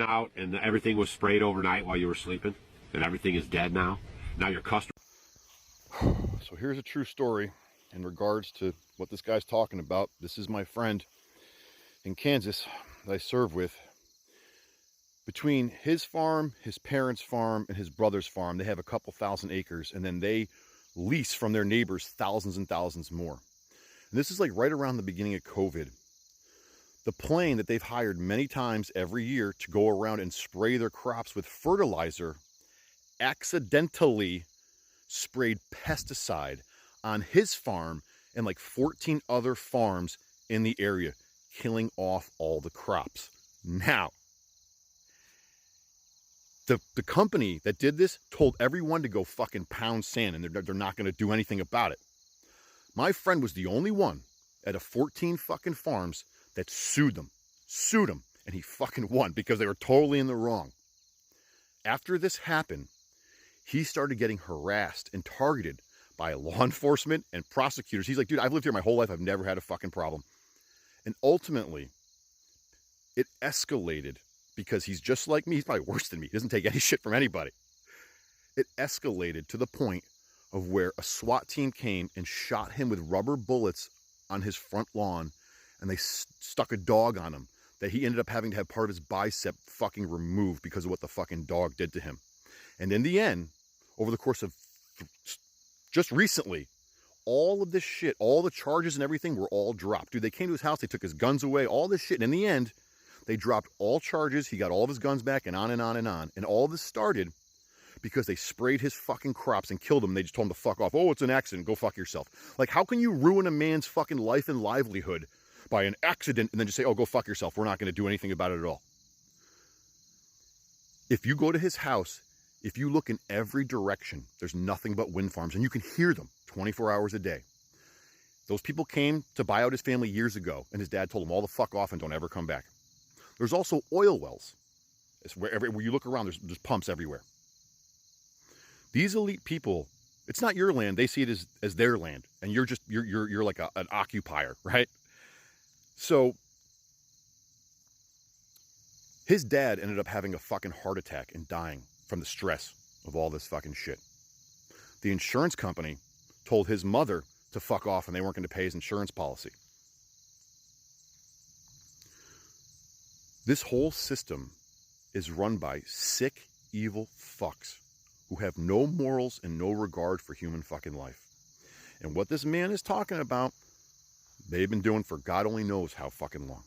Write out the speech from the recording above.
out and everything was sprayed overnight while you were sleeping and everything is dead now. Now your customer. So here's a true story in regards to what this guy's talking about. This is my friend in Kansas that I serve with. Between his farm, his parents' farm, and his brother's farm, they have a couple thousand acres, and then they lease from their neighbors thousands and thousands more. And this is like right around the beginning of COVID. The plane that they've hired many times every year to go around and spray their crops with fertilizer accidentally sprayed pesticide on his farm and like 14 other farms in the area, killing off all the crops. Now, the company that did this told everyone to go fucking pound sand, and they're not going to do anything about it. My friend was the only one at a 14 fucking farms that sued them, and he fucking won because they were totally in the wrong. After this happened, he started getting harassed and targeted by law enforcement and prosecutors. He's like, dude, I've lived here my whole life. I've never had a fucking problem. And ultimately, it escalated because he's just like me. He's probably worse than me. He doesn't take any shit from anybody. It escalated to the point of where a SWAT team came and shot him with rubber bullets on his front lawn, and they stuck a dog on him that he ended up having to have part of his bicep fucking removed because of what the fucking dog did to him. And in the end, over the course of just recently, all of this shit, all the charges and everything were all dropped. Dude, they came to his house, they took his guns away, all this shit. And in the end, they dropped all charges. He got all of his guns back, and on and on and on. And all this started because they sprayed his fucking crops and killed him. They just told him to fuck off. Oh, it's an accident. Go fuck yourself. Like, how can you ruin a man's fucking life and livelihood by an accident and then just say, oh, go fuck yourself? We're not going to do anything about it at all. If you go to his house, if you look in every direction, there's nothing but wind farms, and you can hear them 24 hours a day. Those people came to buy out his family years ago, and his dad told him all the fuck off and don't ever come back. There's also oil wells. It's where you look around, there's pumps everywhere. These elite people, it's not your land. They see it as their land, and you're like an occupier, right? So his dad ended up having a fucking heart attack and dying from the stress of all this fucking shit. The insurance company told his mother to fuck off, and they weren't going to pay his insurance policy. This whole system is run by sick, evil fucks who have no morals and no regard for human fucking life. And what this man is talking about, they've been doing for God only knows how fucking long.